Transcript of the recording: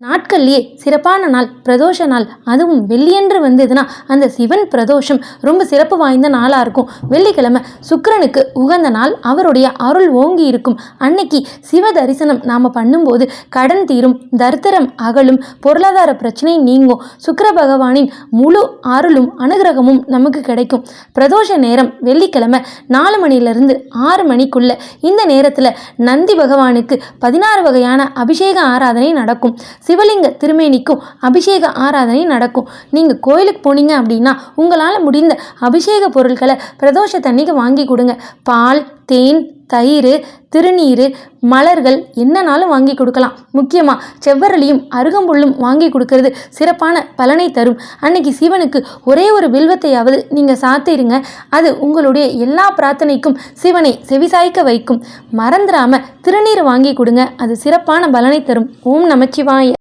நாட்கள்லேயே சிறப்பான நாள் பிரதோஷ நாள். அதுவும் வெள்ளியன்று வந்ததுன்னா அந்த சிவன் பிரதோஷம் ரொம்ப சிறப்பு வாய்ந்த நாளாக இருக்கும். வெள்ளிக்கிழமை சுக்கிரனுக்கு உகந்த நாள், அவருடைய அருள் ஓங்கி இருக்கும். அன்னைக்கு சிவ தரிசனம் நாம் பண்ணும்போது கடன் தீரும், தரித்திரம் அகலும், பொருளாதார பிரச்சனை நீங்கும். சுக்கிர பகவானின் முழு அருளும் அனுகிரகமும் நமக்கு கிடைக்கும். பிரதோஷ நேரம் வெள்ளிக்கிழமை 4 மணிலிருந்து 6 மணிக்குள்ள. இந்த நேரத்தில் நந்தி பகவானுக்கு 16 வகையான அபிஷேக ஆராதனை நடக்கும். சிவலிங்க திருமேனிக்கும் அபிஷேக ஆராதனை நடக்கும். நீங்கள் கோயிலுக்கு போனீங்க அப்படின்னா உங்களால் முடிந்த அபிஷேக பொருட்களை பிரதோஷத்தன்னைக்கு வாங்கி கொடுங்க. பால், தேன், தயிர், திருநீர், மலர்கள் என்னன்னாலும் வாங்கி கொடுக்கலாம். முக்கியமாக செவ்வரளியும் அருகம்புல்லும் வாங்கி கொடுக்கறது சிறப்பான பலனை தரும். அன்னைக்கு சிவனுக்கு ஒரே ஒரு வில்வத்தையாவது நீங்கள் சாத்திருங்க. அது உங்களுடைய எல்லா பிரார்த்தனைக்கும் சிவனை செவிசாய்க்க வைக்கும். மறந்துடாமல் திருநீர் வாங்கி கொடுங்க, அது சிறப்பான பலனை தரும். ஓம் நமச்சிவாய.